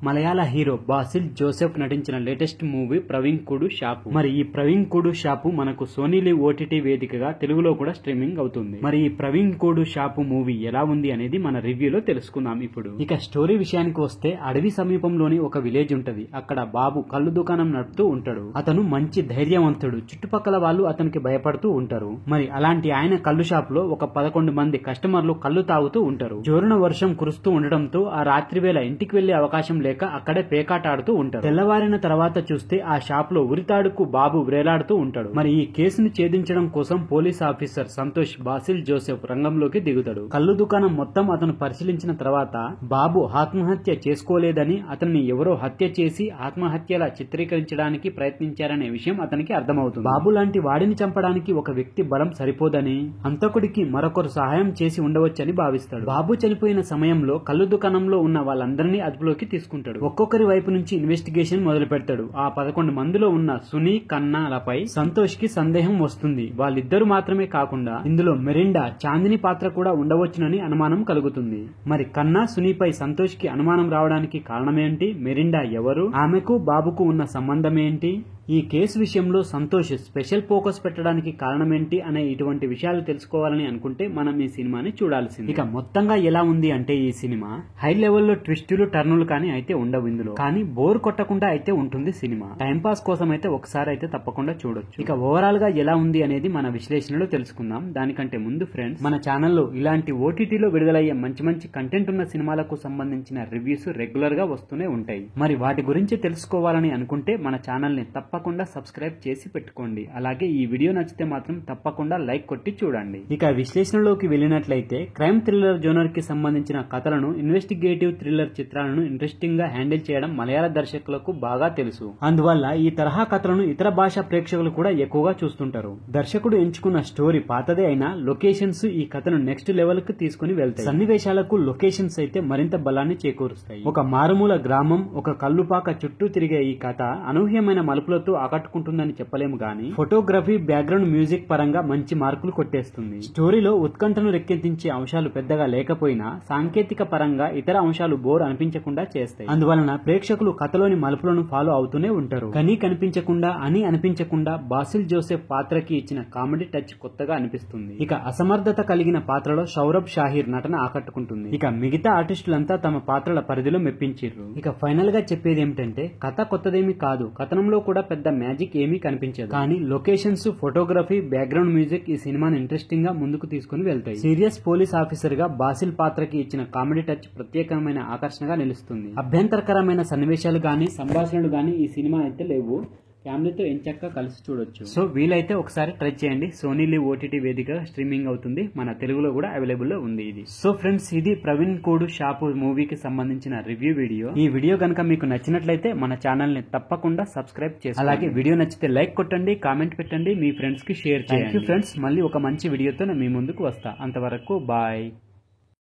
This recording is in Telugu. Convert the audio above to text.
మలయాళ హీరో బాసిల్ జోసెఫ్ నటించిన లేటెస్ట్ మూవీ ప్రవీణ్ కుడు షాపు. మరి ఈ ప్రవీణ్ కుడు షాపు మనకు సోనీ లివ్ ఓటీటీ వేదికగా తెలుగులో కూడా స్ట్రీమింగ్ అవుతుంది. మరి ఈ ప్రవీణ్ కుడు షాపు మూవీ ఎలా ఉంది అనేది మన రివ్యూలో తెలుసుకుందాం ఇప్పుడు. ఇక స్టోరీ విషయానికి వస్తే అడవి సమీపంలోని ఒక విలేజ్ ఉంటది. అక్కడ బాబు కళ్ళు దుకాణం నడుపుతూ ఉంటాడు. అతను మంచి ధైర్యవంతుడు. చుట్టుపక్కల వాళ్ళు అతనికి భయపడుతూ ఉంటారు. మరి అలాంటి ఆయన కళ్ళు షాప్ లో ఒక 11 మంది కస్టమర్లు కళ్ళు తాగుతూ ఉంటారు. జోరున వర్షం కురుస్తూ ఉండడంతో ఆ రాత్రి వేళ ఇంటికి వెళ్లే అవకాశం లేక అక్కడే పేకాట ఆడుతూ ఉంటారు. తెల్లవారిన తర్వాత చూస్తే ఆ షాప్ లో ఉరితాడుకు బాబు వ్రేలాడుతూ ఉంటాడు. మరి ఈ కేసును ఛేదించడం కోసం police officer Santosh Basil Joseph రంగంలోకి దిగుతాడు. కళ్ళు దుకాణం మొత్తం అతను పరిశీలించిన తర్వాత బాబు ఆత్మహత్య చేసుకోలేదని, అతన్ని ఎవరో హత్య చేసి ఆత్మహత్యలా చిత్రీకరించడానికి ప్రయత్నించారనే విషయం అతనికి అర్థమవుతుంది. బాబు లాంటి వాడిని చంపడానికి ఒక వ్యక్తి బలం సరిపోదని, హంతకుడికి మరొకరు సహాయం చేసి ఉండవచ్చని భావిస్తాడు. బాబు చనిపోయిన సమయంలో కళ్ళు దుకాణంలో ఉన్న వాళ్ళందరినీ అదుపులోకి తీసుకుంటాడు. ఒక్కొక్కరి వైపు నుంచి ఇన్వెస్టిగేషన్ మొదలు పెడతాడు. ఆ 11 మందిలో ఉన్న సునీ, కన్నాలపై సంతోష్ కి సందేహం వస్తుంది. వాళ్ళిద్దరు మాత్రమే కాకుండా ఇందులో మెరిండా, చాందిని పాత్ర కూడా ఉండవచ్చునని అనుమానం కలుగుతుంది. మరి కన్నా, సునీపై సంతోష్ కి అనుమానం రావడానికి కారణమేంటి? మెరిండా ఎవరు? ఆమెకు బాబుకు ఉన్న సంబంధం ఏంటి? ఈ కేసు విషయంలో సంతోష్ స్పెషల్ ఫోకస్ పెట్టడానికి కారణమేంటి అనే ఇటువంటి విషయాలు తెలుసుకోవాలని అనుకుంటే మనం ఈ సినిమాని చూడాల్సింది. ఇక మొత్తంగా ఎలా ఉంది అంటే ఈ సినిమా హై లెవెల్లో ట్విస్టులు, టర్నులు కానీ అయితే ఉండవు ఇందులో. కానీ బోర్ కొట్టకుండా అయితే ఉంటుంది సినిమా. టైం పాస్ కోసం అయితే ఒకసారి అయితే తప్పకుండా చూడొచ్చు. ఇక ఓవరాల్ గా ఎలా ఉంది అనేది మన విశ్లేషణలో తెలుసుకుందాం. దానికంటే ముందు ఫ్రెండ్స్, మన ఛానల్లో ఇలాంటి ఓటీటీలో విడుదలయ్యే మంచి మంచి కంటెంట్ ఉన్న సినిమాలకు సంబంధించిన రివ్యూస్ రెగ్యులర్ గా వస్తూనే ఉంటాయి. మరి వాటి గురించి తెలుసుకోవాలని అనుకుంటే మన ఛానల్ ని తప్పకుండా సబ్స్క్రైబ్ చేసి పెట్టుకోండి. అలాగే ఈ వీడియో నచ్చితే మాత్రం తప్పకుండా లైక్ కొట్టి చూడండి. ఇక విశ్లేషణలోకి వెళ్ళినట్లయితే క్రైమ్ థ్రిల్లర్ జోనర్ కి సంబంధించిన కథలను, ఇన్వెస్టిగేటివ్ థ్రిల్లర్ చిత్రాలను ఇంట్రెస్టింగ్ గా హ్యాండిల్ చేయడం మలయాళ దర్శకులకు బాగా తెలుసు. అందువల్ల ఈ తరహా కథలను ఇతర భాషా ప్రేక్షకులు కూడా ఎక్కువగా చూస్తుంటారు. దర్శకుడు ఎంచుకున్న స్టోరీ పాతదే అయినా లొకేషన్స్ ఈ కథను నెక్స్ట్ లెవెల్ కు తీసుకుని వెళ్తాయి. సన్నివేశాలకు లొకేషన్స్ అయితే మరింత బలాన్ని చేకూరుస్తాయి. ఒక మారుమూల గ్రామం, ఒక కల్లుపాక చుట్టూ తిరిగే ఈ కథ అనూహ్యమైన మలుపులతో ఆకట్టుకుంటుందని చెప్పలేము గానీ ఫోటోగ్రఫీ, బ్యాక్గ్రౌండ్ మ్యూజిక్ పరంగా మంచి మార్కులు కొట్టేస్తుంది. స్టోరీలో ఉత్కంఠను రెక్కెత్తించే అంశాలు పెద్దగా లేకపోయినా సాంకేతిక పరంగా ఇతర అంశాలు బోర్ అనిపించకుండా చేస్తాయి. అందువలన ప్రేక్షకులు కథలోని మలుపులను ఫాలో అవుతూనే ఉంటారు. కనీ కనిపించకుండా, అని అనిపించకుండా బాసిల్ జోసెఫ్ పాత్రకి ఇచ్చిన కామెడీ టచ్ కొత్తగా అనిపిస్తుంది. ఇక అసమర్థత కలిగిన పాత్రలో సౌరభ్ షాహీర్ నటన ఆకట్టుకుంటుంది. ఇక మిగతా ఆర్టిస్టులంతా తమ పాత్రల పరిధిలో మెప్పించారు. ఇక ఫైనల్ గా చెప్పేది ఏమిటంటే కథ కొత్తదేమీ కాదు, కథనంలో కూడా పెద్ద మ్యాజిక్ ఏమీ కనిపించదు. కానీ లొకేషన్స్, ఫోటోగ్రఫీ, బ్యాక్గ్రౌండ్ మ్యూజిక్ ఈ సినిమాని ఇంట్రెస్టింగ్ గా ముందుకు తీసుకుని వెళ్తాయి. సీరియస్ పోలీస్ ఆఫీసర్ గా బాసిల్ పాత్రకి ఇచ్చిన కామెడీ టచ్ ప్రత్యేకమైన ఆకర్షణగా నిలుస్తుంది. అభ్యంతరకరమైన సన్నివేశాలు గానీ, సంభాషణలు గానీ ఈ సినిమా అయితే లేవు. ఫ్యామిలీతో ఎంచక్కా కలిసి చూడొచ్చు. సో వీలైతే ఒకసారి ట్రై చేయండి. సోనీ లివ్ ఓటీటీ వేదిక స్ట్రీమింగ్ అవుతుంది. మన తెలుగులో కూడా అవైలబుల్ లో ఉంది ఇది. సో ఫ్రెండ్స్, ఇది ప్రవీణ్ కుడు షాపు మూవీకి సంబంధించిన రివ్యూ వీడియో. ఈ వీడియో కనుక మీకు నచ్చినట్లయితే మన ఛానల్ ని తప్పకుండా సబ్స్క్రైబ్ చేసి, అలాగే వీడియో నచ్చితే లైక్ కొట్టండి, కామెంట్ పెట్టండి, మీ ఫ్రెండ్స్ కి షేర్ చేయండి. ఫ్రెండ్స్, మళ్ళీ ఒక మంచి వీడియోతో మీ ముందుకు వస్తా. అంతవరకు బాయ్.